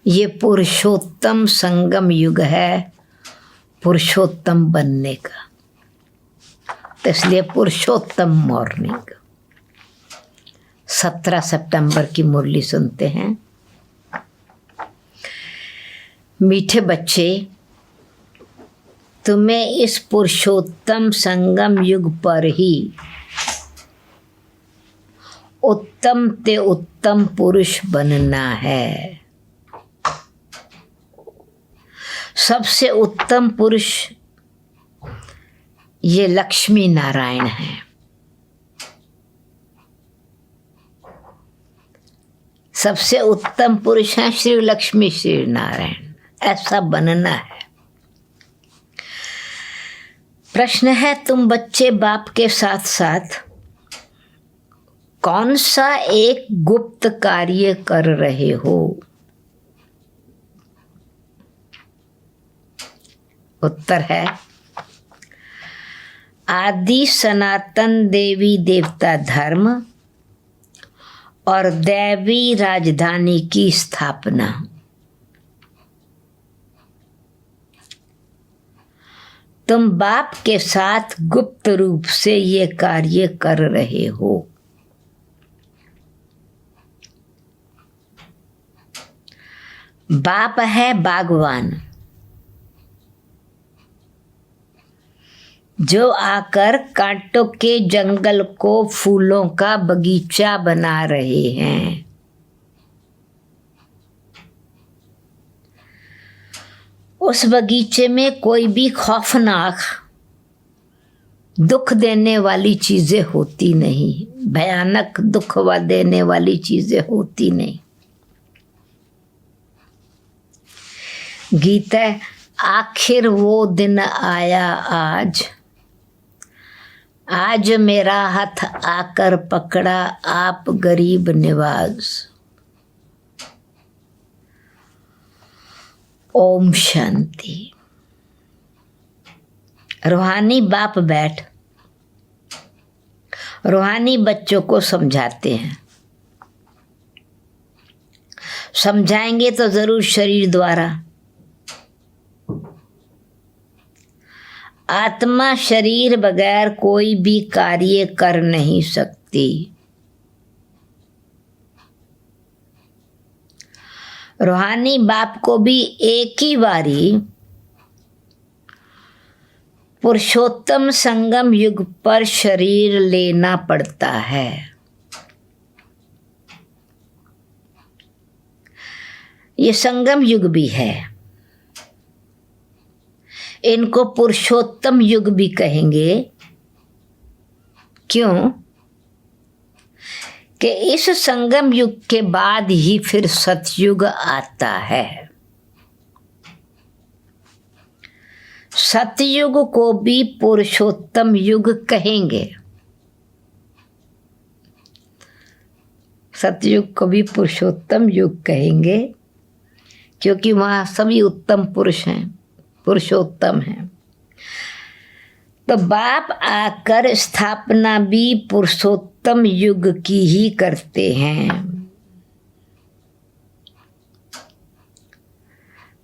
ये पुरुषोत्तम संगम युग है पुरुषोत्तम बनने का, तो इसलिए पुरुषोत्तम मॉर्निंग। 17 सितंबर की मुरली सुनते हैं। मीठे बच्चे, तुम्हें इस पुरुषोत्तम संगम युग पर ही उत्तम ते उत्तम पुरुष बनना है। सबसे उत्तम पुरुष ये लक्ष्मी नारायण है। सबसे उत्तम पुरुष हैं श्री लक्ष्मी श्री नारायण। ऐसा बनना है। प्रश्न है, तुम बच्चे बाप के साथ साथ कौन सा एक गुप्त कार्य कर रहे हो? उत्तर है, आदि सनातन देवी देवता धर्म और दैवी राजधानी की स्थापना। तुम बाप के साथ गुप्त रूप से ये कार्य कर रहे हो। बाप है बागवान, जो आकर कांटों के जंगल को फूलों का बगीचा बना रहे हैं। उस बगीचे में कोई भी खौफनाक दुख देने वाली चीजें होती नहीं, भयानक दुख देने वाली चीजें होती नहीं। गीत है, आखिर वो दिन आया आज मेरा हाथ आकर पकड़ा आप गरीब निवाज। ओम शांति। रूहानी बाप बैठ रूहानी बच्चों को समझाते हैं। समझाएंगे तो जरूर शरीर द्वारा। आत्मा शरीर बगैर कोई भी कार्य कर नहीं सकती। रूहानी बाप को भी एक ही बारी पुरुषोत्तम संगम युग पर शरीर लेना पड़ता है। ये संगम युग भी है। इनको पुरुषोत्तम युग भी कहेंगे। क्यों? कि इस संगम युग के बाद ही फिर सतयुग आता है। सतयुग को भी पुरुषोत्तम युग कहेंगे। सतयुग को भी पुरुषोत्तम युग कहेंगे, क्योंकि वहाँ सभी उत्तम पुरुष हैं, पुरुषोत्तम हैं। तो बाप आकर स्थापना भी पुरुषोत्तम युग की ही करते हैं।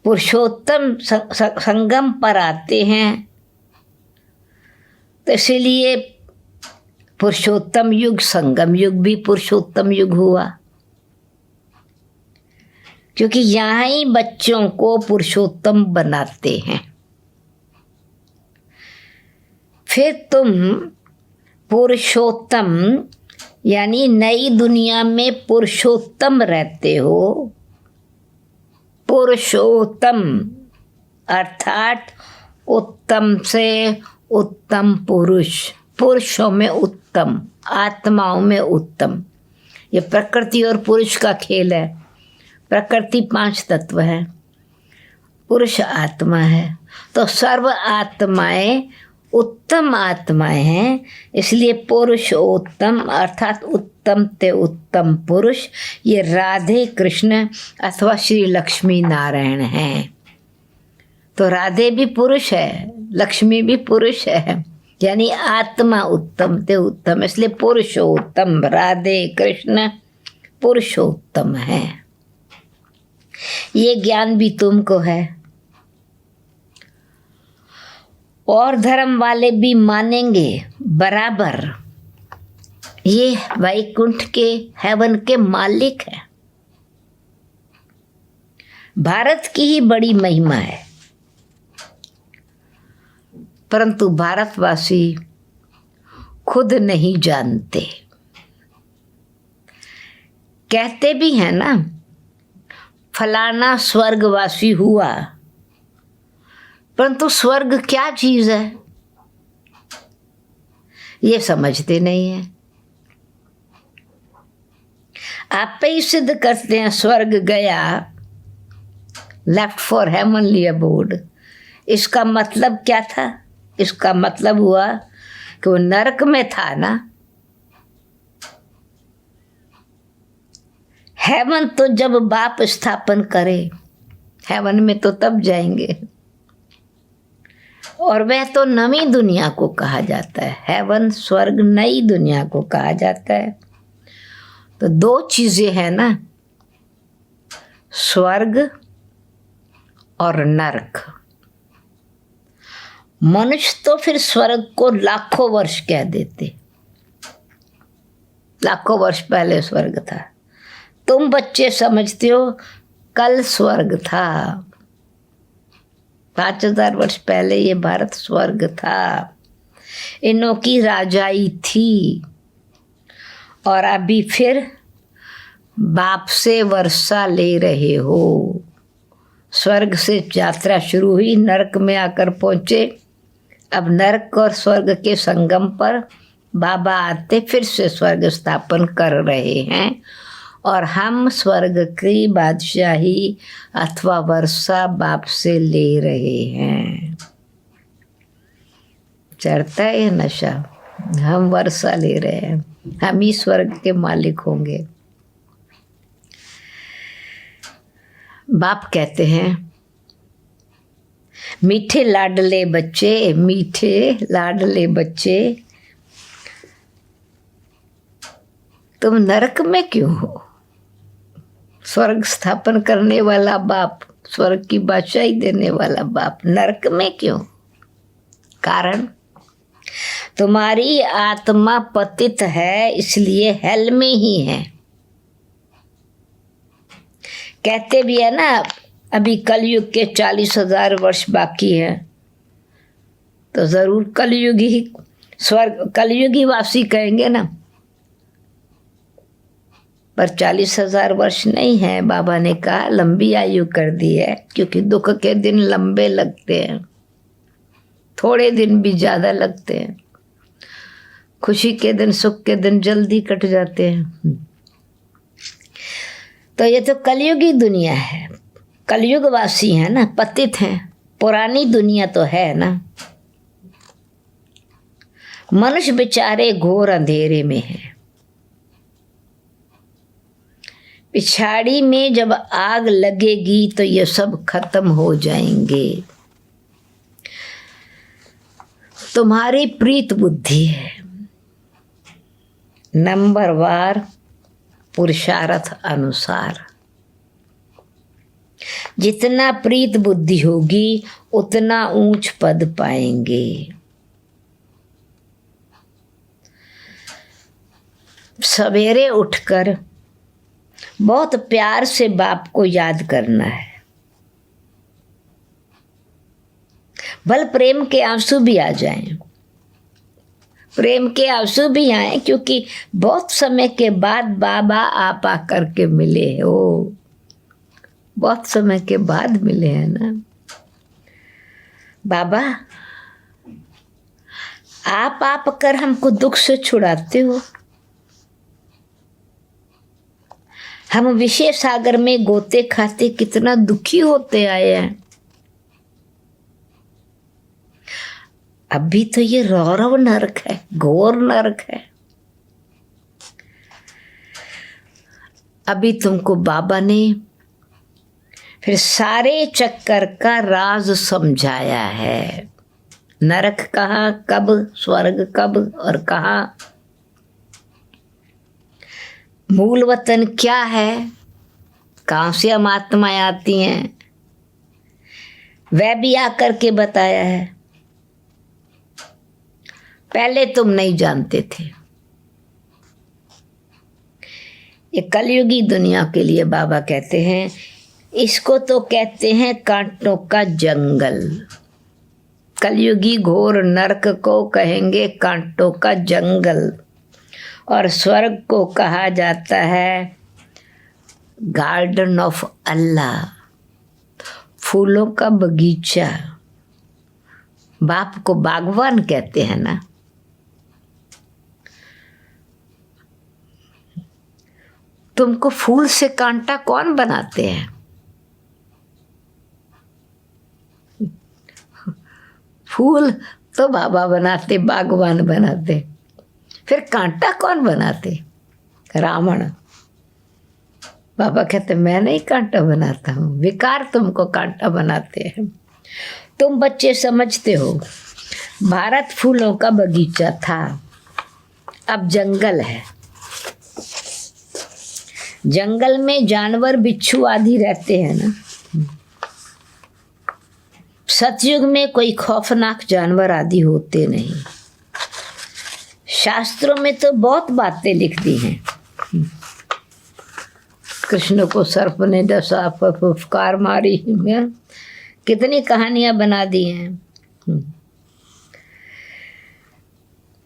पुरुषोत्तम संगम पर आते हैं, तो इसीलिए पुरुषोत्तम युग, संगम युग भी पुरुषोत्तम युग हुआ, क्योंकि यहाँ ही बच्चों को पुरुषोत्तम बनाते हैं। फिर तुम पुरुषोत्तम यानी नई दुनिया में पुरुषोत्तम रहते हो। पुरुषोत्तम अर्थात उत्तम से उत्तम पुरुष, पुरुषों में उत्तम, आत्माओं में उत्तम। ये प्रकृति और पुरुष का खेल है। प्रकृति 5 तत्व है, पुरुष आत्मा है, तो सर्व आत्माएं उत्तम आत्माएं हैं। इसलिए पुरुषोत्तम अर्थात उत्तम ते उत्तम पुरुष ये राधे कृष्ण अथवा श्री लक्ष्मी नारायण हैं। तो राधे भी पुरुष है, लक्ष्मी भी पुरुष है, यानी आत्मा उत्तम ते उत्तम, इसलिए पुरुषोत्तम राधे कृष्ण पुरुषोत्तम है। ये ज्ञान भी तुमको है, और धर्म वाले भी मानेंगे बराबर। ये वैकुंठ के, हेवन के मालिक है। भारत की ही बड़ी महिमा है, परंतु भारतवासी खुद नहीं जानते। कहते भी हैं ना, फलाना स्वर्गवासी हुआ, परंतु स्वर्ग क्या चीज है ये समझते नहीं है। आप पे ही सिद्ध करते हैं स्वर्ग गया, लेफ्ट फॉर हेवनली अबोर्ड। इसका मतलब क्या था? इसका मतलब हुआ कि वो नरक में था ना। हेवन तो जब बाप स्थापन करे, हेवन में तो तब जाएंगे। और वह तो नवी दुनिया को कहा जाता है। हेवन स्वर्ग नई दुनिया को कहा जाता है। तो दो चीजें हैं ना, स्वर्ग और नरक। मनुष्य तो फिर स्वर्ग को लाखों वर्ष कह देते, लाखों वर्ष पहले स्वर्ग था। तुम बच्चे समझते हो कल स्वर्ग था, 5000 वर्ष पहले ये भारत स्वर्ग था, इनों की राजाई थी। और अभी फिर बाप से वर्षा ले रहे हो। स्वर्ग से यात्रा शुरू हुई, नरक में आकर पहुंचे। अब नरक और स्वर्ग के संगम पर बाबा आते फिर से स्वर्ग स्थापन कर रहे हैं, और हम स्वर्ग की बादशाही अथवा वर्षा बाप से ले रहे हैं। चढ़ता है ये नशा, हम वर्षा ले रहे हैं, हम ही स्वर्ग के मालिक होंगे। बाप कहते हैं, मीठे लाडले बच्चे, मीठे लाडले बच्चे, तुम नरक में क्यों हो? स्वर्ग स्थापन करने वाला बाप, स्वर्ग की बादशाही देने वाला बाप नरक में क्यों? कारण तुम्हारी आत्मा पतित है, इसलिए हेल में ही है। कहते भी है ना, अभी कलयुग के 40,000 वर्ष बाकी हैं, तो जरूर कलयुगी ही स्वर्ग, कलयुगी वासी कहेंगे ना। पर 40,000 वर्ष नहीं है। बाबा ने कहा लंबी आयु कर दी है, क्योंकि दुख के दिन लंबे लगते हैं, थोड़े दिन भी ज्यादा लगते हैं। खुशी के दिन, सुख के दिन जल्दी कट जाते हैं। तो ये तो कलयुगी दुनिया है, कलयुगवासी है ना, पतित हैं। पुरानी दुनिया तो है ना। मनुष्य बेचारे घोर अंधेरे में है। पिछाड़ी में जब आग लगेगी तो ये सब खत्म हो जाएंगे। तुम्हारी प्रीत बुद्धि है, नंबरवार पुरुषार्थ अनुसार। जितना प्रीत बुद्धि होगी उतना ऊंच पद पाएंगे। सवेरे उठकर बहुत प्यार से बाप को याद करना है। भल प्रेम के आंसू भी आ जाएं, प्रेम के आंसू भी आए, क्योंकि बहुत समय के बाद बाबा आप आकर के मिले हो। बहुत समय के बाद मिले हैं ना बाबा। आप कर हमको दुख से छुड़ाते हो। हम विषय सागर में गोते खाते कितना दुखी होते आए हैं। अभी तो ये रौरव नरक है, घोर नरक है। अभी तुमको बाबा ने फिर सारे चक्कर का राज समझाया है। नरक कहाँ, कब, स्वर्ग कब और कहाँ, मूल वतन क्या है, कहाँ से हम आत्माएं आती हैं, वह भी आकर के बताया है। पहले तुम नहीं जानते थे। ये कलयुगी दुनिया के लिए बाबा कहते हैं, इसको तो कहते हैं कांटों का जंगल। कलयुगी घोर नरक को कहेंगे कांटों का जंगल, और स्वर्ग को कहा जाता है गार्डन ऑफ अल्लाह, फूलों का बगीचा। बाप को बागवान कहते हैं ना। तुमको फूल से कांटा कौन बनाते हैं? फूल तो बाबा बनाते, बागवान बनाते, फिर कांटा कौन बनाते? रावण। बाबा कहते मैं नहीं कांटा बनाता हूँ, विकार तुमको कांटा बनाते हैं। तुम बच्चे समझते हो भारत फूलों का बगीचा था, अब जंगल है। जंगल में जानवर बिच्छू आदि रहते हैं ना। सतयुग में कोई खौफनाक जानवर आदि होते नहीं। शास्त्रों में तो बहुत बातें लिख दी हैं। कृष्ण को सर्प ने डसा, फुफकार मारी, कितनी कहानियां बना दी हैं।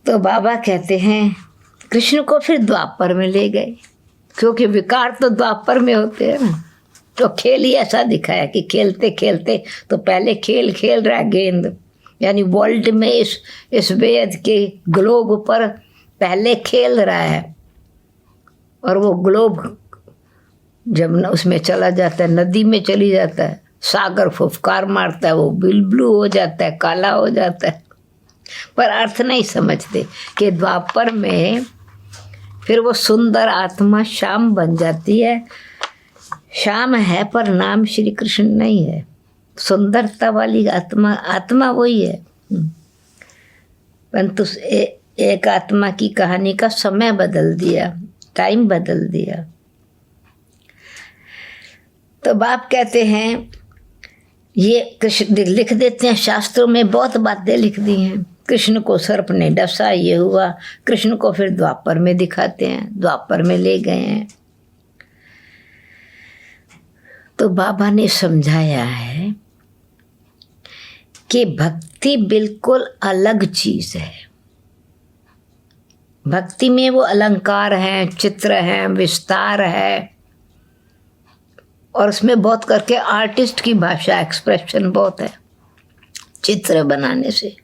तो बाबा कहते हैं कृष्ण को फिर द्वापर में ले गए, क्योंकि विकार तो द्वापर में होते हैं ना। तो खेल ही ऐसा दिखाया कि खेलते खेलते, तो पहले खेल खेल रहा है गेंद, यानी वर्ल्ड में इस वेद के ग्लोब पर पहले खेल रहा है। और वो ग्लोब जब उसमें चला जाता है, नदी में चली जाता है, सागर फुफकार मारता है, वो ब्लू हो जाता है, काला हो जाता है। पर अर्थ नहीं समझते कि द्वापर में फिर वो सुंदर आत्मा श्याम बन जाती है। श्याम है पर नाम श्री कृष्ण नहीं है। सुंदरता वाली आत्मा वही है, परंतु एक आत्मा की कहानी का समय बदल दिया, टाइम बदल दिया। तो बाप कहते हैं ये कृष्ण लिख देते हैं, शास्त्रों में बहुत बातें लिख दी हैं। कृष्ण को सर्प ने डसा, ये हुआ। कृष्ण को फिर द्वापर में दिखाते हैं, द्वापर में ले गए हैं। तो बाबा ने समझाया है कि भक्ति बिल्कुल अलग चीज है। भक्ति में वो अलंकार हैं, चित्र हैं, विस्तार है, और उसमें बहुत करके आर्टिस्ट की भाषा, एक्सप्रेशन बहुत है चित्र बनाने से।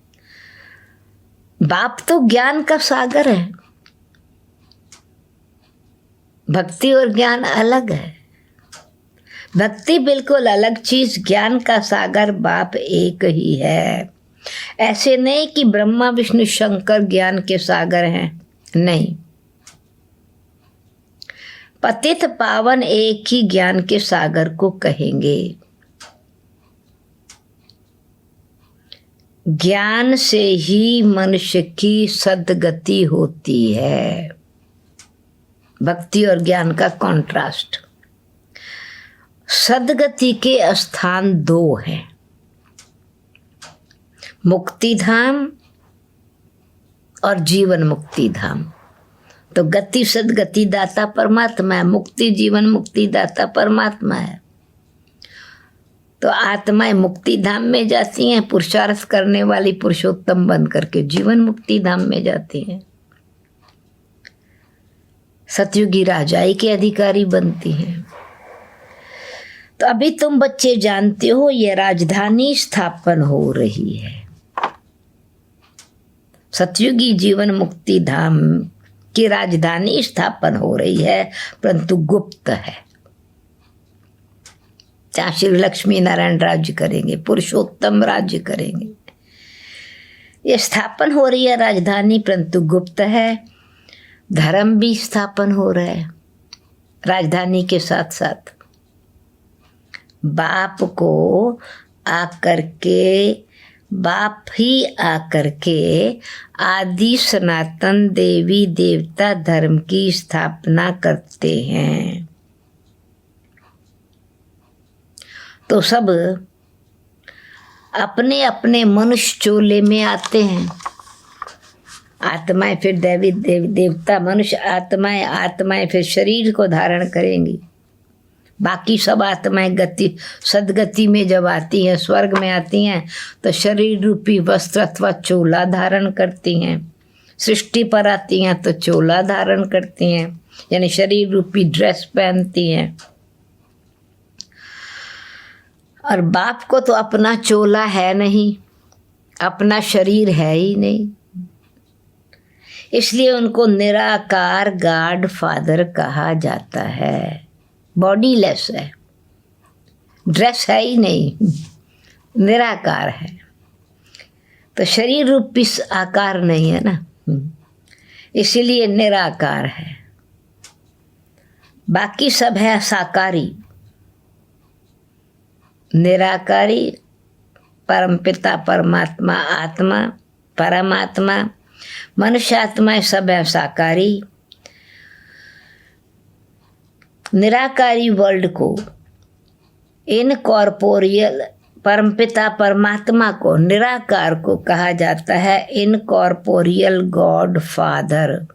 बाप तो ज्ञान का सागर है, भक्ति और ज्ञान अलग है। भक्ति बिल्कुल अलग चीज, ज्ञान का सागर बाप एक ही है। ऐसे नहीं कि ब्रह्मा विष्णु शंकर ज्ञान के सागर हैं, नहीं। पतित पावन एक ही ज्ञान के सागर को कहेंगे। ज्ञान से ही मनुष्य की सद्गति होती है। भक्ति और ज्ञान का कॉन्ट्रास्ट। सद्गति के स्थान दो हैं, मुक्ति धाम और जीवन मुक्ति धाम। तो गति सद्गति दाता परमात्मा है, मुक्ति जीवन मुक्ति दाता परमात्मा है। तो आत्माएं मुक्ति धाम में जाती हैं, पुरुषार्थ करने वाली पुरुषोत्तम बन करके जीवन मुक्ति धाम में जाती हैं। सतयुगी राजाई के अधिकारी बनती हैं। तो अभी तुम बच्चे जानते हो ये राजधानी स्थापन हो रही है। सतयुगी जीवन मुक्ति धाम की राजधानी स्थापन हो रही है, परंतु गुप्त है। जहाँ श्री लक्ष्मी नारायण राज्य करेंगे, पुरुषोत्तम राज्य करेंगे। ये स्थापन हो रही है राजधानी, परंतु गुप्त है। धर्म भी स्थापन हो रहा है राजधानी के साथ साथ। बाप ही आकर के आदि सनातन देवी देवता धर्म की स्थापना करते हैं। तो सब अपने अपने मनुष्य चोले में आते हैं। आत्माएं फिर देवता, मनुष्य आत्माएं फिर शरीर को धारण करेंगी। बाकी सब आत्माएं सदगति में जब आती हैं, स्वर्ग में आती हैं, तो शरीर रूपी वस्त्र अथवा चोला धारण करती हैं। सृष्टि पर आती हैं तो चोला धारण करती हैं, यानी शरीर रूपी ड्रेस पहनती हैं। और बाप को तो अपना चोला है नहीं, अपना शरीर है ही नहीं, इसलिए उनको निराकार गॉड फादर कहा जाता है। बॉडीलेस है, ड्रेस है ही नहीं, निराकार है। तो शरीर रूपी आकार नहीं है ना, इसीलिए निराकार है। बाकी सब है साकारी। निराकारी परमपिता परमात्मा आत्मा परमात्मा, मनुष्य आत्माएं सब है साकारी। निराकारी वर्ल्ड को, इनकॉर्पोरियल परमपिता परमात्मा को, निराकार को कहा जाता है इनकॉर्पोरियल गॉड फादर,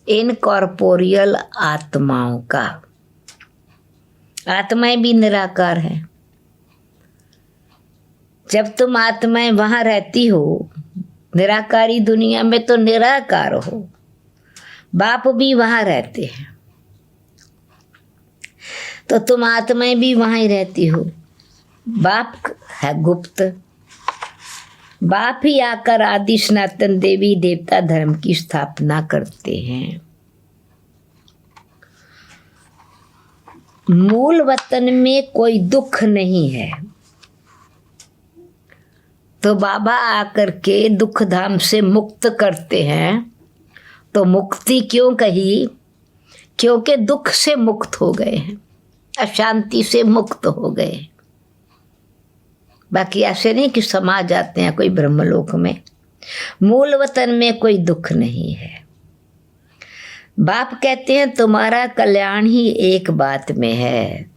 इनकॉर्पोरियल आत्माओं का। आत्माएं भी निराकार हैं। जब तुम आत्माएं वहां रहती हो निराकारी दुनिया में, तो निराकार हो। बाप भी वहां रहते हैं, तो तुम आत्माएं भी वहां ही रहती हो। बाप है गुप्त, बाप ही आकर आदि सनातन देवी देवता धर्म की स्थापना करते हैं। मूल वतन में कोई दुख नहीं है, तो बाबा आकर के दुख धाम से मुक्त करते हैं। तो मुक्ति क्यों कही? क्योंकि दुख से मुक्त हो गए हैं, अशांति से मुक्त हो गए। बाकी ऐसे नहीं कि समा जाते हैं कोई ब्रह्मलोक में। मूल वतन में कोई दुख नहीं है। बाप कहते हैं तुम्हारा कल्याण ही एक बात में है,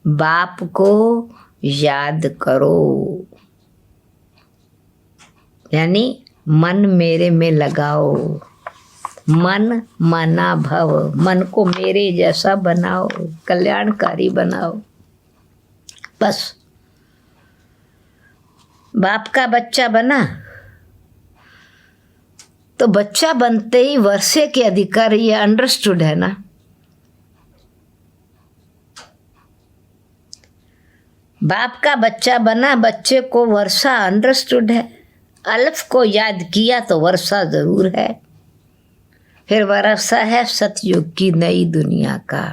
बाप को याद करो, यानी मन मेरे में लगाओ। मन मना भव, मन को मेरे जैसा बनाओ, कल्याणकारी बनाओ। बस बाप का बच्चा बना तो बच्चा बनते ही वर्षे के अधिकार, ये अंडरस्टूड है ना। बाप का बच्चा बना, बच्चे को वर्षा अंडरस्टूड है। अल्फ को याद किया तो वर्षा जरूर है। फिर वर्षा है सतयुग की नई दुनिया का।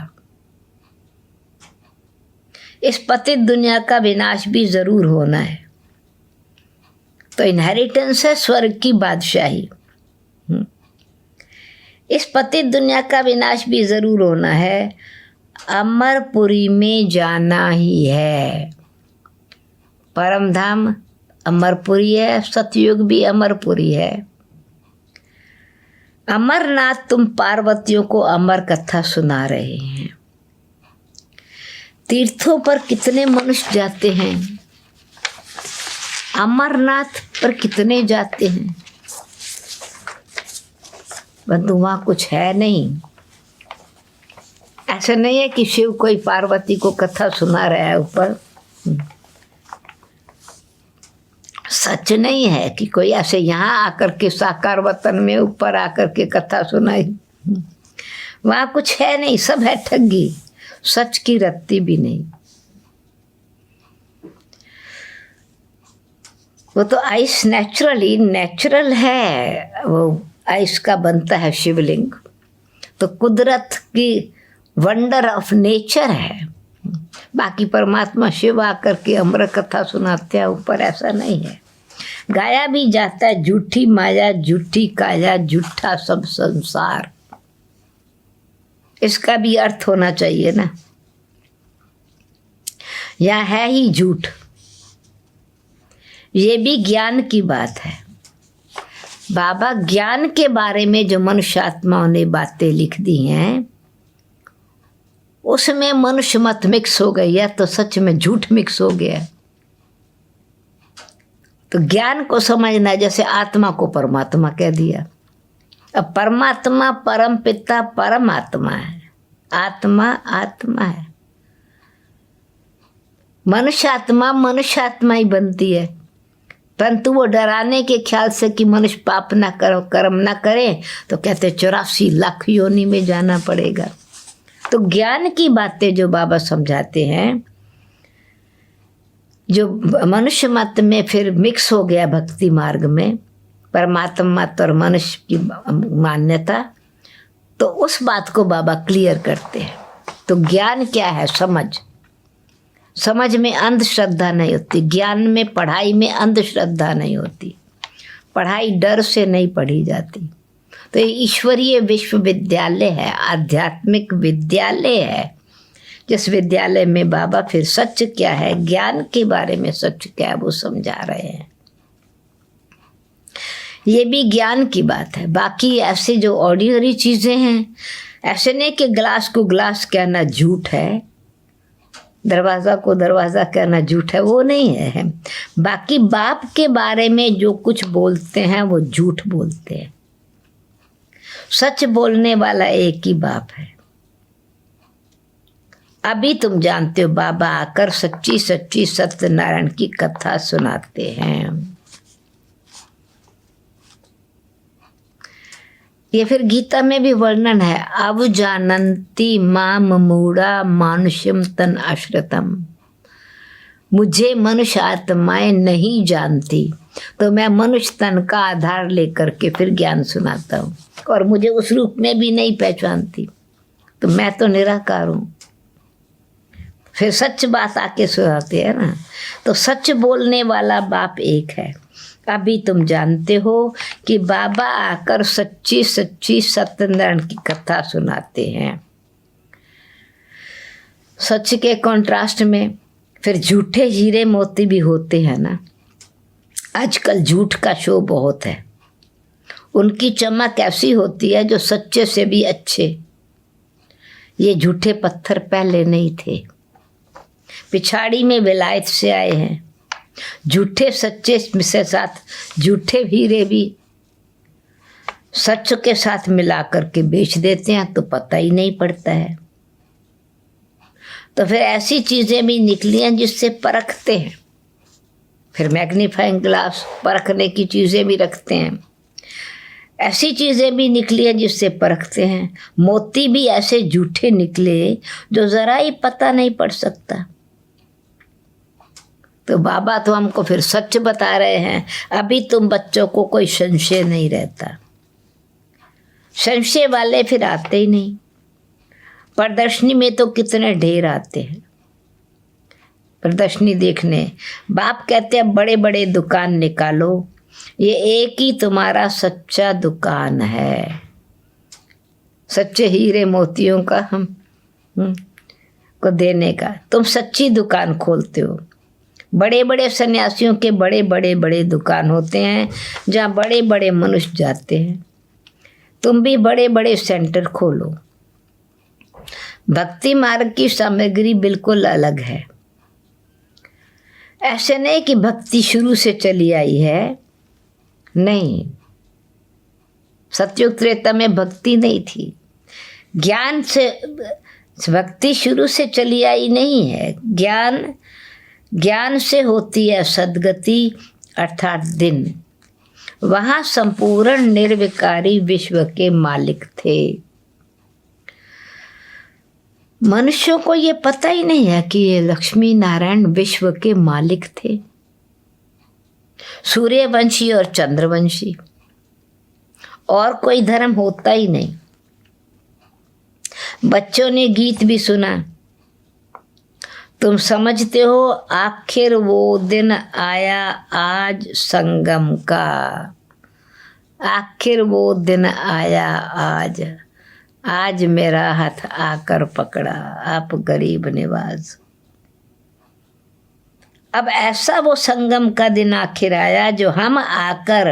इस पतित दुनिया का विनाश भी जरूर होना है, तो इनहेरिटेंस है स्वर्ग की बादशाही। इस पतित दुनिया का विनाश भी जरूर होना है। अमरपुरी में जाना ही है। परम धाम अमरपुरी है, सतयुग भी अमरपुरी है। अमरनाथ तुम पार्वतियों को अमर कथा सुना रहे हैं। तीर्थों पर कितने मनुष्य जाते हैं, अमरनाथ पर कितने जाते हैं, परंतु वहां कुछ है नहीं। ऐसा नहीं है कि शिव कोई पार्वती को कथा सुना रहा है ऊपर। सच नहीं है कि कोई ऐसे यहाँ आकर के साकार वतन में ऊपर आकर के कथा सुनाई। वहां कुछ है नहीं, सब है ठगी, सच की रत्ती भी नहीं। वो तो आइस नेचुरल है, वो आइस का बनता है शिवलिंग, तो कुदरत की वंडर ऑफ नेचर है। बाकी परमात्मा शिव आकर के अमर कथा सुनाते हैं ऊपर, ऐसा नहीं है। गाया भी जाता है झूठी माया झूठी काया झूठा सब संसार, इसका भी अर्थ होना चाहिए ना। या है ही झूठ, ये भी ज्ञान की बात है। बाबा ज्ञान के बारे में जो मनुष्य आत्माओं ने बातें लिख दी हैं, उसमें मनुष्य मत मिक्स हो गई या तो सच में झूठ मिक्स हो गया। तो ज्ञान को समझना जैसे आत्मा को परमात्मा कह दिया। अब परमात्मा परम पिता परमात्मा है, आत्मा आत्मा है। मनुष्य आत्मा ही बनती है, परंतु वो डराने के ख्याल से कि मनुष्य पाप ना करो, कर्म ना करे, तो कहते 84 लाख योनि में जाना पड़ेगा। तो ज्ञान की बातें जो बाबा समझाते हैं, जो मनुष्य मत में फिर मिक्स हो गया भक्ति मार्ग में, परमात्मा मत और मनुष्य की मान्यता, तो उस बात को बाबा क्लियर करते हैं। तो ज्ञान क्या है? समझ में अंधश्रद्धा नहीं होती, ज्ञान में पढ़ाई में अंधश्रद्धा नहीं होती, पढ़ाई डर से नहीं पढ़ी जाती। तो ये ईश्वरीय विश्वविद्यालय है, आध्यात्मिक विद्यालय है, जिस विद्यालय में बाबा फिर सच क्या है, ज्ञान के बारे में सच क्या है वो समझा रहे हैं। ये भी ज्ञान की बात है। बाकी ऐसे जो ऑर्डिनरी चीज़ें हैं, ऐसे नहीं कि ग्लास को ग्लास कहना झूठ है, दरवाज़ा को दरवाज़ा कहना झूठ है, वो नहीं है। बाकी बाप के बारे में जो कुछ बोलते हैं वो झूठ बोलते हैं। सच बोलने वाला एक ही बाप है। अभी तुम जानते हो, बाबा आकर सच्ची सच्ची सत्यनारायण की कथा सुनाते हैं। ये फिर गीता में भी वर्णन है, अब जानन्ति माम मूढ़ा मानुष्यम तन आश्रितम। मुझे मनुष्य आत्माएं नहीं जानती, तो मैं मनुष्य तन का आधार लेकर के फिर ज्ञान सुनाता हूँ, और मुझे उस रूप में भी नहीं पहचानती, तो मैं तो निराकार हूँ। फिर सच बात आके सुनाते हैं ना। तो सच बोलने वाला बाप एक है। अभी तुम जानते हो कि बाबा आकर सच्ची सच्ची सत्यनारायण की कथा सुनाते हैं। सच के कॉन्ट्रास्ट में फिर झूठे हीरे मोती भी होते हैं ना। आजकल झूठ का शो बहुत है। उनकी चमक ऐसी होती है जो सच्चे से भी अच्छे। ये झूठे पत्थर पहले नहीं थे, पिछाड़ी में विलायत से आए हैं। झूठे सच्चे से साथ झूठे हीरे भी सच के साथ मिला करके बेच देते हैं, तो पता ही नहीं पड़ता है। तो फिर ऐसी चीज़ें भी निकली हैं जिससे परखते हैं। फिर मैग्नीफाइंग ग्लास परखने की चीज़ें भी रखते हैं। ऐसी चीज़ें भी निकली हैं जिससे परखते हैं। मोती भी ऐसे झूठे निकले जो ज़रा ही पता नहीं पड़ सकता। तो बाबा तो हमको फिर सच बता रहे हैं। अभी तुम बच्चों को कोई संशय नहीं रहता। संशय वाले फिर आते ही नहीं। प्रदर्शनी में तो कितने ढेर आते हैं प्रदर्शनी देखने। बाप कहते हैं बड़े बड़े दुकान निकालो, ये एक ही तुम्हारा सच्चा दुकान है, सच्चे हीरे मोतियों का हम को देने का। तुम सच्ची दुकान खोलते हो। बड़े बड़े सन्यासियों के बड़े बड़े बड़े दुकान होते हैं जहाँ बड़े बड़े मनुष्य जाते हैं। तुम भी बड़े बड़े सेंटर खोलो। भक्ति मार्ग की सामग्री बिल्कुल अलग है। ऐसे नहीं कि भक्ति शुरू से चली आई है, नहीं। सतयुग त्रेता में भक्ति नहीं थी। ज्ञान से भक्ति शुरू से चली आई नहीं है। ज्ञान से होती है सद्गति अर्थात दिन। वहाँ संपूर्ण निर्विकारी विश्व के मालिक थे। मनुष्यों को ये पता ही नहीं है कि ये लक्ष्मी नारायण विश्व के मालिक थे। सूर्यवंशी और चंद्रवंशी, और कोई धर्म होता ही नहीं। बच्चों ने गीत भी सुना, तुम समझते हो आखिर वो दिन आया आज संगम का। आखिर वो दिन आया आज मेरा हाथ आकर पकड़ा आप गरीब निवाज। अब ऐसा वो संगम का दिन आखिर आया जो हम आकर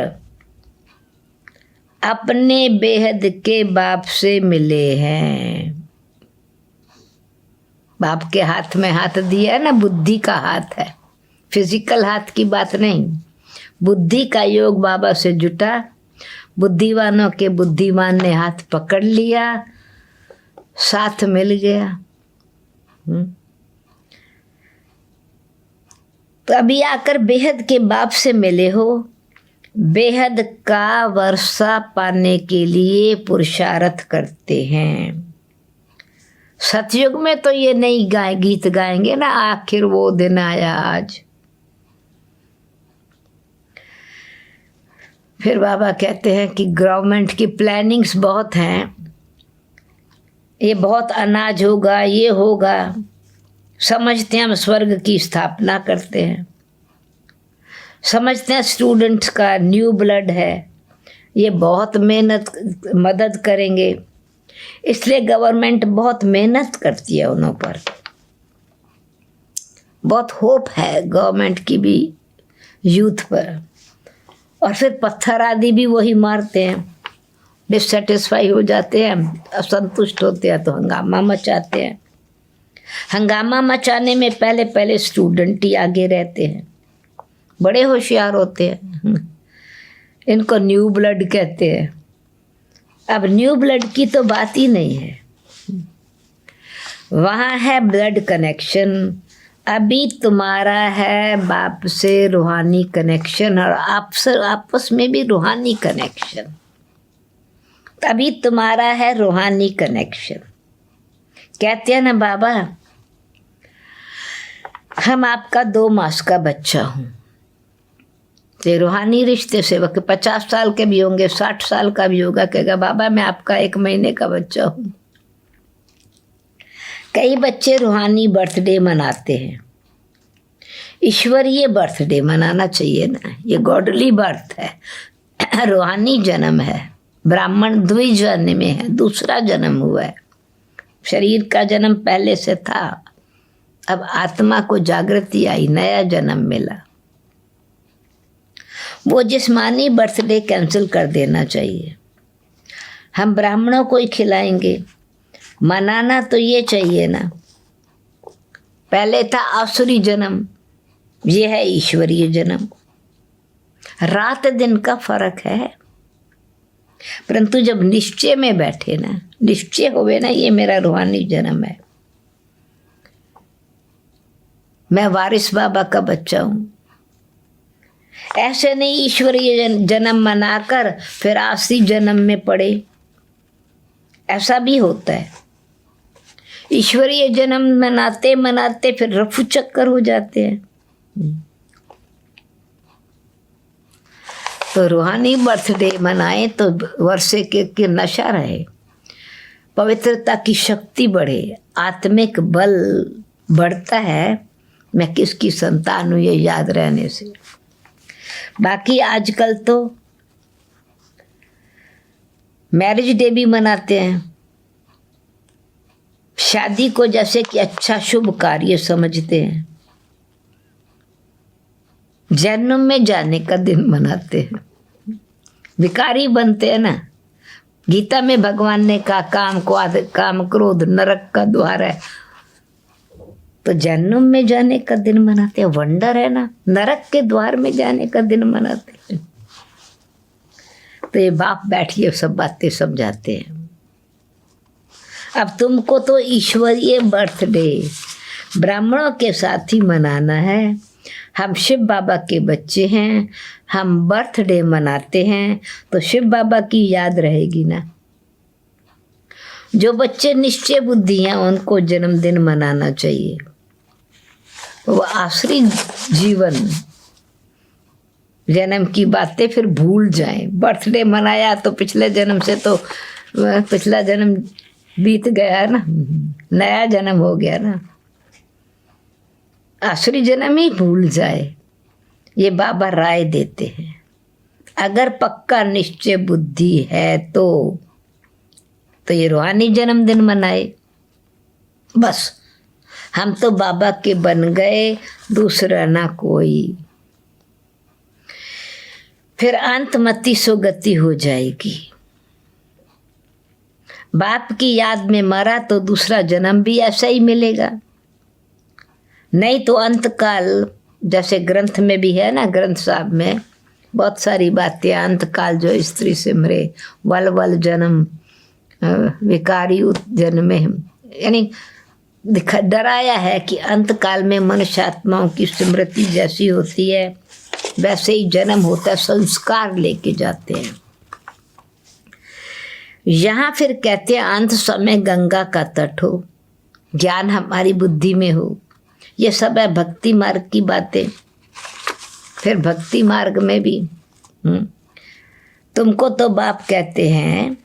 अपने बेहद के बाप से मिले हैं। बाप के हाथ में हाथ दिया ना, बुद्धि का हाथ है, फिजिकल हाथ की बात नहीं। बुद्धि का योग बाबा से जुटा, बुद्धिवानों के बुद्धिमान ने हाथ पकड़ लिया, साथ मिल गया। तो अभी आकर बेहद के बाप से मिले हो, बेहद का वर्षा पाने के लिए पुरुषार्थ करते हैं। सतयुग में तो ये नहीं गीत गाएंगे ना, आखिर वो दिन आया आज। फिर बाबा कहते हैं कि गवर्नमेंट की प्लानिंग्स बहुत हैं, ये बहुत अनाज होगा, ये होगा, समझते हैं हम स्वर्ग की स्थापना करते हैं, समझते हैं स्टूडेंट्स का न्यू ब्लड है, ये बहुत मेहनत मदद करेंगे, इसलिए गवर्नमेंट बहुत मेहनत करती है उन पर। बहुत होप है गवर्नमेंट की भी यूथ पर। और फिर पत्थर आदि भी वही मारते हैं, डिससेटिस्फाई हो जाते हैं, असंतुष्ट होते हैं तो हंगामा मचाते हैं। हंगामा मचाने में पहले पहले स्टूडेंट ही आगे रहते हैं, बड़े होशियार होते हैं, इनको न्यू ब्लड कहते हैं। अब न्यू ब्लड की तो बात ही नहीं है, वहाँ है ब्लड कनेक्शन। अभी तुम्हारा है बाप से रूहानी कनेक्शन और आपस में भी रूहानी कनेक्शन। अभी तुम्हारा है रूहानी कनेक्शन। कहते हैं ना बाबा, हम आपका 2 मास का बच्चा हूँ। तो रूहानी रिश्ते से वक्त 50 साल के भी होंगे, 60 साल का भी होगा, कहेगा बाबा मैं आपका 1 महीने का बच्चा हूँ। कई बच्चे रूहानी बर्थडे मनाते हैं, ईश्वरीय बर्थडे मनाना चाहिए ना, ये गॉडली बर्थ है, रूहानी जन्म है, ब्राह्मण द्विजन्म में है, दूसरा जन्म हुआ है। शरीर का जन्म पहले से था, अब आत्मा को जागृति आई, नया जन्म मिला। वो जिस्मानी बर्थडे कैंसिल कर देना चाहिए। हम ब्राह्मणों को ही खिलाएंगे, मनाना तो ये चाहिए ना। पहले था आसुरी जन्म, ये है ईश्वरीय जन्म। रात दिन का फर्क है, परंतु जब निश्चय में बैठे ना, निश्चय होवे ना ये मेरा रूहानी जन्म है, मैं वारिस बाबा का बच्चा हूँ। ऐसे नहीं ईश्वरीय जन्म मनाकर फिर आसुरी जन्म में पड़े, ऐसा भी होता है। ईश्वरीय जन्म मनाते मनाते फिर रफू चक्कर हो जाते हैं। तो रूहानी बर्थडे मनाए तो वर्षे के नशा रहे, पवित्रता की शक्ति बढ़े, आत्मिक बल बढ़ता है। मैं किसकी संतान हूँ ये याद रहने से। बाकी आजकल तो मैरिज डे भी मनाते हैं, शादी को जैसे कि अच्छा शुभ कार्य समझते हैं, जन्म में जाने का दिन मनाते हैं, भिखारी बनते हैं ना। गीता में भगवान ने कहा काम क्रोध नरक का द्वार है, तो जन्म में जाने का दिन मनाते हैं। वंडर है ना, नरक के द्वार में जाने का दिन मनाते हैं। तो ये बाप बैठिए सब बातें समझाते हैं। अब तुमको तो ईश्वरीय बर्थडे ब्राह्मणों के साथ ही मनाना है। हम शिव बाबा के बच्चे हैं, हम बर्थडे मनाते हैं तो शिव बाबा की याद रहेगी ना। जो बच्चे निश्चय बुद्धि हैं उनको जन्मदिन मनाना चाहिए। वो आसुरी जीवन जन्म की बातें फिर भूल जाएं। बर्थडे मनाया तो पिछले जन्म से तो पिछला जन्म बीत गया ना, नया जन्म हो गया ना। आसुरी जन्म ही भूल जाए, ये बाबा राय देते हैं। अगर पक्का निश्चय बुद्धि है तो ये रूहानी जन्मदिन मनाए। बस हम तो बाबा के बन गए, दूसरा ना कोई। फिर अंतमति सुगति हो जाएगी। बाप की याद में मरा तो दूसरा जन्म भी ऐसा ही मिलेगा। नहीं तो अंतकाल, जैसे ग्रंथ में भी है ना, ग्रंथ साहब में बहुत सारी बातें, अंतकाल जो स्त्री सिमरे वल वल जन्म विकारी जन्मे, यानी डराया है कि अंतकाल में मनुष्य आत्माओं की स्मृति जैसी होती है वैसे ही जन्म होता है, संस्कार लेके जाते हैं। यहाँ फिर कहते हैं अंत समय गंगा का तट हो, ज्ञान हमारी बुद्धि में हो। ये सब है भक्ति मार्ग की बातें। फिर भक्ति मार्ग में भी तुमको तो बाप कहते हैं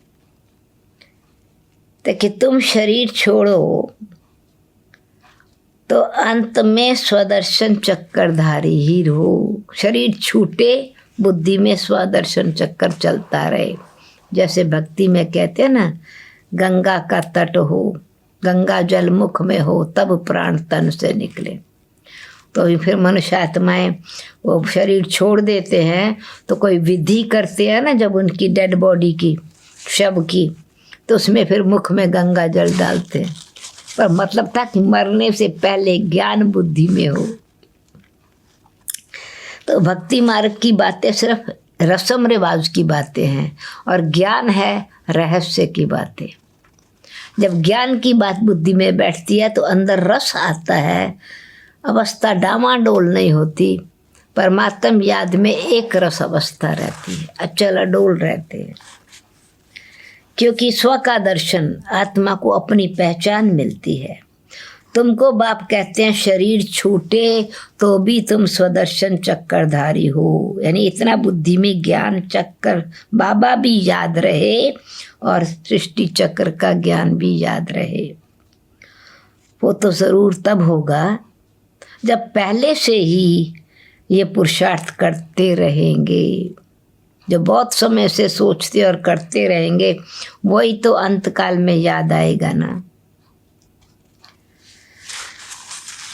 तो कि तुम शरीर छोड़ो तो अंत में स्वदर्शन चक्करधारी ही रहो। शरीर छूटे, बुद्धि में स्वदर्शन चक्कर चलता रहे। जैसे भक्ति में कहते हैं ना, गंगा का तट हो, गंगा जल मुख में हो, तब प्राण तन से निकले। तो फिर मनुष्य आत्माएं वो शरीर छोड़ देते हैं तो कोई विधि करते हैं ना, जब उनकी डेड बॉडी की, शव की, तो उसमें फिर मुख में गंगा जल डालते हैं। पर मतलब था कि मरने से पहले ज्ञान बुद्धि में हो। तो भक्ति मार्ग की बातें सिर्फ रस्म रिवाज की बातें हैं और ज्ञान है रहस्य की बातें। जब ज्ञान की बात बुद्धि में बैठती है तो अंदर रस आता है, अवस्था डामाडोल नहीं होती, परमात्म याद में एक रस अवस्था रहती है, अचल अडोल रहते हैं। क्योंकि स्व का दर्शन, आत्मा को अपनी पहचान मिलती है। तुमको बाप कहते हैं शरीर छूटे तो भी तुम स्वदर्शन चक्करधारी हो, यानी इतना बुद्धि में ज्ञान चक्कर बाबा भी याद रहे और सृष्टि चक्र का ज्ञान भी याद रहे। वो तो ज़रूर तब होगा जब पहले से ही ये पुरुषार्थ करते रहेंगे। जो बहुत समय से सोचते और करते रहेंगे वही तो अंतकाल में याद आएगा ना।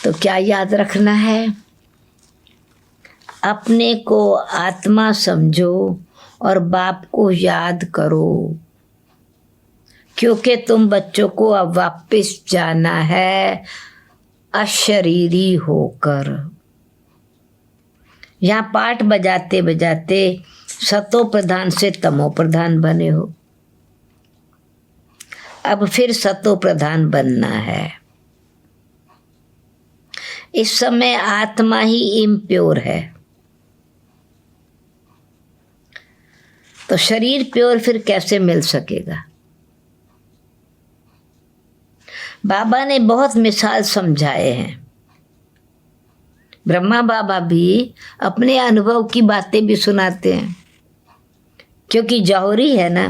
तो क्या याद रखना है? अपने को आत्मा समझो और बाप को याद करो, क्योंकि तुम बच्चों को अब वापस जाना है अशरीरी होकर। यहाँ पाठ बजाते बजाते सतो प्रधान से तमो प्रधान बने हो, अब फिर सतो प्रधान बनना है। इस समय आत्मा ही इम्प्योर है, तो शरीर प्योर फिर कैसे मिल सकेगा? बाबा ने बहुत मिसाल समझाए हैं। ब्रह्मा बाबा भी अपने अनुभव की बातें भी सुनाते हैं, क्योंकि जौहरी है ना।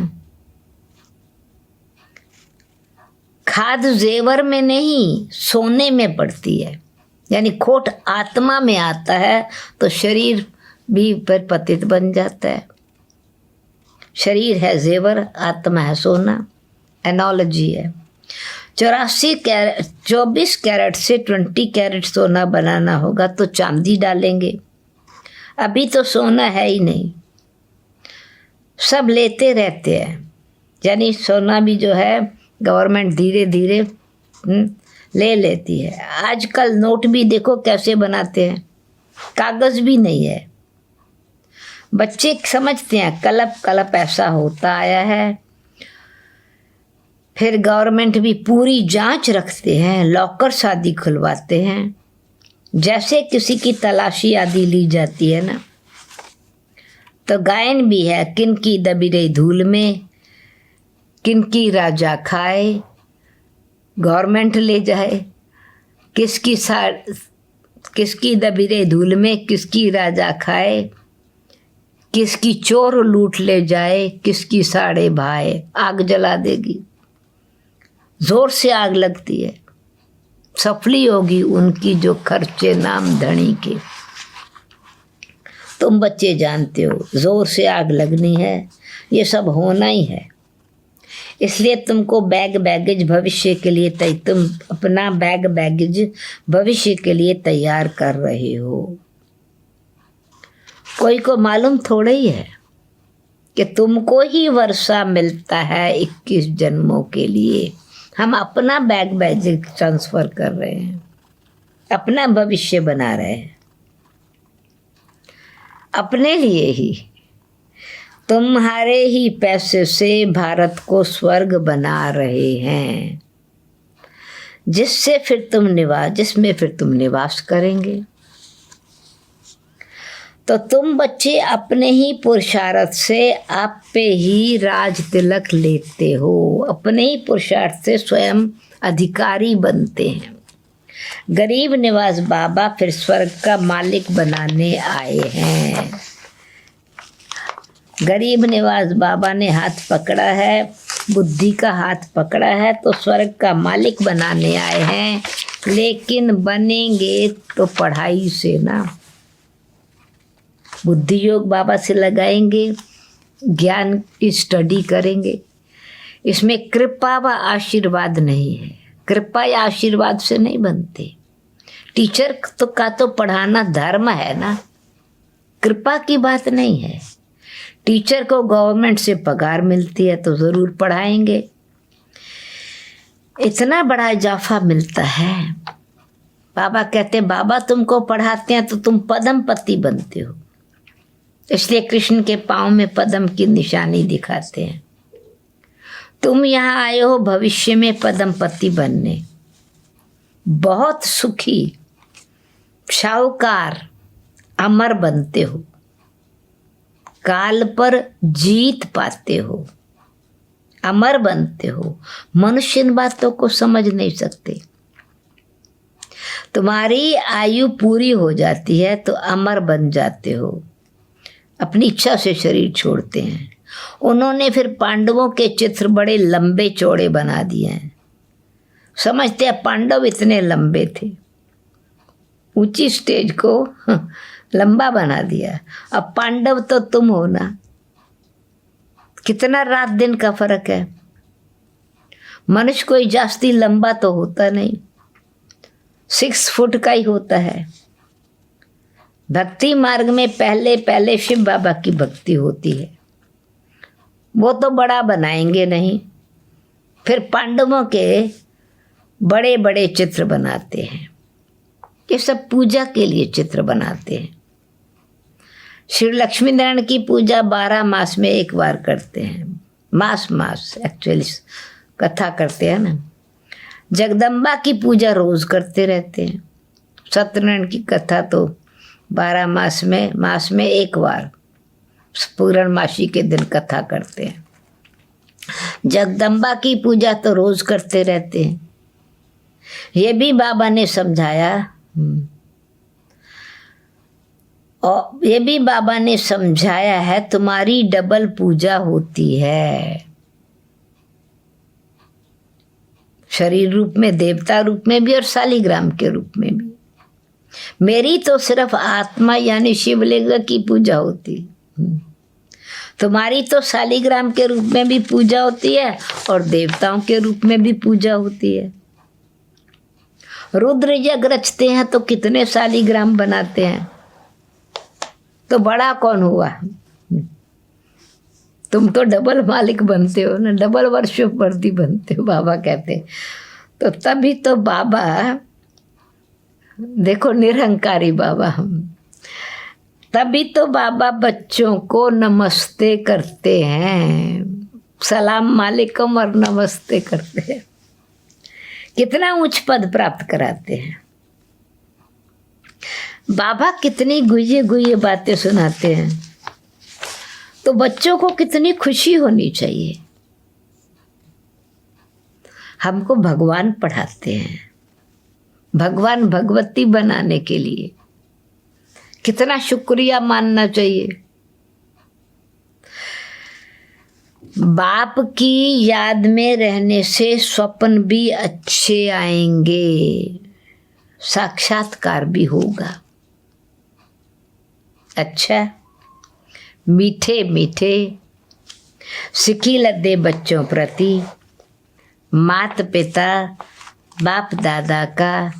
खाद जेवर में नहीं, सोने में पड़ती है, यानी खोट आत्मा में आता है तो शरीर भी पर पतित बन जाता है। शरीर है जेवर, आत्मा है सोना। एनोलॉजी है। 24 कैरेट से 20 कैरेट सोना बनाना होगा तो चांदी डालेंगे, अभी तो सोना है ही नहीं। सब लेते रहते हैं, यानी सोना भी जो है गवर्नमेंट धीरे धीरे ले लेती है। आजकल नोट भी देखो कैसे बनाते हैं, कागज़ भी नहीं है। बच्चे समझते हैं कलप कलप ऐसा होता आया है। फिर गवर्नमेंट भी पूरी जांच रखते हैं, लॉकर शादी खुलवाते हैं, जैसे किसी की तलाशी आदि ली जाती है ना। तो गायन भी है, किन की दबी धूल में किन की राजा खाए, गवर्नमेंट ले जाए। किसकी दबी धूल में किसकी राजा खाए, किसकी चोर लूट ले जाए, किसकी साड़े भाए। आग जला देगी, जोर से आग लगती है, सफली होगी उनकी जो खर्चे नाम धनी के। तुम बच्चे जानते हो जोर से आग लगनी है, ये सब होना ही है। इसलिए तुमको बैगेज भविष्य के लिए तुम अपना बैगेज भविष्य के लिए तैयार कर रहे हो। कोई को मालूम थोड़ा ही है कि तुमको ही वर्षा मिलता है 21 जन्मों के लिए। हम अपना बैगेज ट्रांसफ़र कर रहे हैं। अपना भविष्य बना रहे हैं, अपने लिए ही। तुम्हारे ही पैसे से भारत को स्वर्ग बना रहे हैं, जिसमें फिर तुम निवास करेंगे। तो तुम बच्चे अपने ही पुरुषार्थ से आप पे ही राज तिलक लेते हो, अपने ही पुरुषार्थ से स्वयं अधिकारी बनते हैं। गरीब निवास बाबा फिर स्वर्ग का मालिक बनाने आए हैं। गरीब निवास बाबा ने हाथ पकड़ा है, बुद्धि का हाथ पकड़ा है, तो स्वर्ग का मालिक बनाने आए हैं। लेकिन बनेंगे तो पढ़ाई से ना, बुद्धि योग बाबा से लगाएंगे, ज्ञान की स्टडी करेंगे। इसमें कृपा व आशीर्वाद नहीं है, कृपा या आशीर्वाद से नहीं बनते। टीचर का पढ़ाना धर्म है ना, कृपा की बात नहीं है। टीचर को गवर्नमेंट से पगार मिलती है तो ज़रूर पढ़ाएंगे। इतना बड़ा इजाफा मिलता है। बाबा कहते हैं बाबा तुमको पढ़ाते हैं तो तुम पदम पति बनते हो, इसलिए कृष्ण के पाँव में पदम की निशानी दिखाते हैं। तुम यहाँ आए हो भविष्य में पदम पति बनने, बहुत सुखी शाहूकार अमर बनते हो, काल पर जीत पाते हो, अमर बनते हो। मनुष्य इन बातों को समझ नहीं सकते। तुम्हारी आयु पूरी हो जाती है तो अमर बन जाते हो, अपनी इच्छा से शरीर छोड़ते हैं। उन्होंने फिर पांडवों के चित्र बड़े लंबे चौड़े बना दिए हैं। समझते हैं पांडव इतने लंबे थे, ऊंची स्टेज को लंबा बना दिया। अब पांडव तो तुम हो ना, कितना रात दिन का फर्क है। मनुष्य कोई जास्ती लंबा तो होता नहीं, 6 फुट का ही होता है। भक्ति मार्ग में पहले शिव बाबा की भक्ति होती है, वो तो बड़ा बनाएंगे नहीं, फिर पांडवों के बड़े बड़े चित्र बनाते हैं। ये सब पूजा के लिए चित्र बनाते हैं। श्री लक्ष्मी नारायण की पूजा 12 मास में एक बार करते हैं, मास एक्चुअली कथा करते हैं ना। जगदम्बा की पूजा रोज करते रहते हैं। सत्यनारायण की कथा तो 12 मास में एक बार पूर्णमासी के दिन कथा करते हैं। जगदम्बा की पूजा तो रोज करते रहते हैं। ये भी बाबा ने समझाया, और ये भी बाबा ने समझाया है, तुम्हारी डबल पूजा होती है, शरीर रूप में, देवता रूप में भी और शालिग्राम के रूप में भी। मेरी तो सिर्फ आत्मा यानी शिवलिंग की पूजा होती, तुम्हारी तो शालिग्राम के रूप में भी पूजा होती है और देवताओं के रूप में भी पूजा होती है। रुद्र जग रचते हैं तो कितने शालिग्राम बनाते हैं, तो बड़ा कौन हुआ? तुम तो डबल मालिक बनते हो ना, डबल वर्षोवर्ती बनते हो, बाबा कहते। तो तभी तो बाबा देखो निरहंकारी बाबा हम, तभी तो बाबा बच्चों को नमस्ते करते हैं, सलाम वालेकुम और नमस्ते करते हैं। कितना उच्च पद प्राप्त कराते हैं। बाबा कितनी गुये गुये बातें सुनाते हैं, तो बच्चों को कितनी खुशी होनी चाहिए। हमको भगवान पढ़ाते हैं, भगवान भगवती बनाने के लिए कितना शुक्रिया मानना चाहिए। बाप की याद में रहने से स्वप्न भी अच्छे आएंगे, साक्षात्कार भी होगा। अच्छा, मीठे मीठे सिखी लद्दे बच्चों प्रति माता पिता बाप दादा का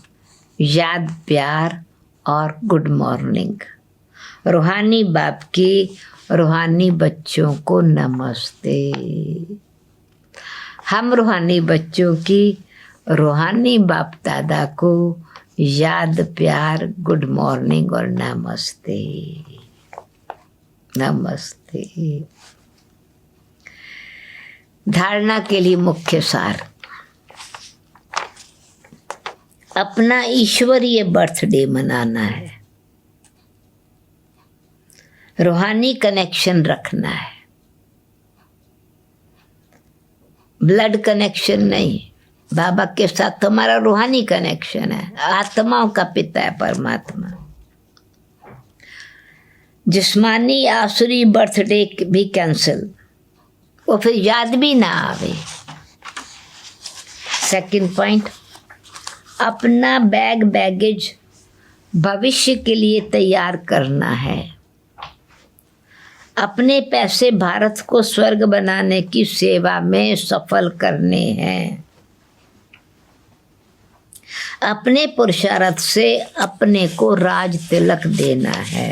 याद प्यार और गुड मॉर्निंग। रूहानी बाप की रूहानी बच्चों को नमस्ते। हम रूहानी बच्चों की रूहानी बाप दादा को याद, प्यार, गुड मॉर्निंग और नमस्ते। नमस्ते। धारणा के लिए मुख्य सार, अपना ईश्वरीय बर्थडे मनाना है, रूहानी कनेक्शन रखना है, ब्लड कनेक्शन नहीं, बाबा के साथ हमारा रूहानी कनेक्शन है, आत्माओं का पिता है परमात्मा। जिस्मानी आसुरी बर्थडे भी कैंसिल, वो फिर याद भी ना आवे। सेकंड पॉइंट, अपना बैगेज भविष्य के लिए तैयार करना है, अपने पैसे भारत को स्वर्ग बनाने की सेवा में सफल करने हैं, अपने पुरुषार्थ से अपने को राज तिलक देना है।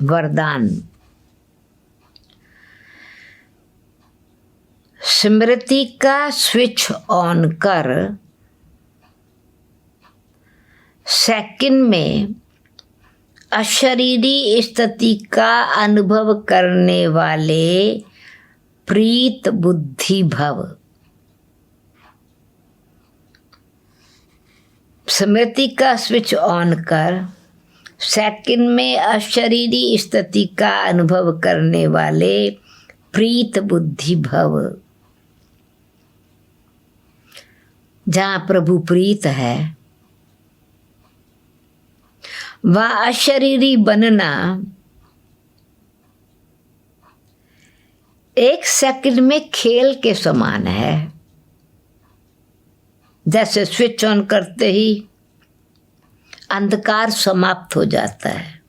वरदान, स्मृति का स्विच ऑन कर सेकंड में अशरीरी स्थिति का अनुभव करने वाले प्रीत बुद्धि भव। स्मृति का स्विच ऑन कर सेकंड में अशरीरी स्थिति का अनुभव करने वाले प्रीत बुद्धि भव। जहाँ प्रभु प्रीत है वह अशरीरी बनना एक सेकंड में खेल के समान है। जैसे स्विच ऑन करते ही अंधकार समाप्त हो जाता है,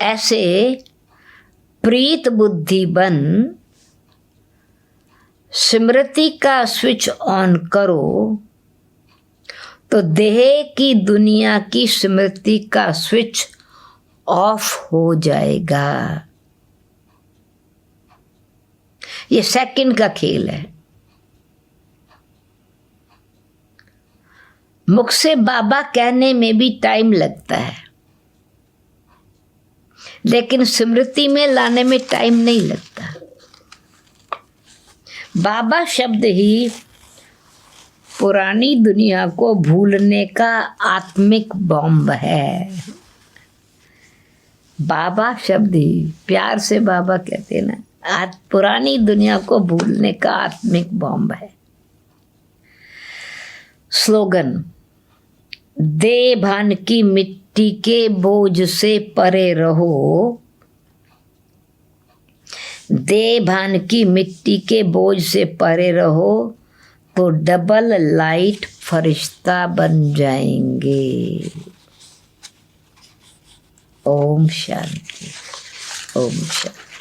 ऐसे प्रीत बुद्धि बन स्मृति का स्विच ऑन करो तो देह की दुनिया की स्मृति का स्विच ऑफ हो जाएगा। ये सेकंड का खेल है। मुख से बाबा कहने में भी टाइम लगता है, लेकिन स्मृति में लाने में टाइम नहीं लगता। बाबा शब्द ही पुरानी दुनिया को भूलने का आत्मिक बॉम्ब है। बाबा शब्द ही, प्यार से बाबा कहते हैं ना, पुरानी दुनिया को भूलने का आत्मिक बॉम्ब है। स्लोगन, दे भान की मिट्टी के बोझ से परे रहो, दे भान की मिट्टी के बोझ से परे रहो तो डबल लाइट फरिश्ता बन जाएंगे। ओम शांति, ओम शांति।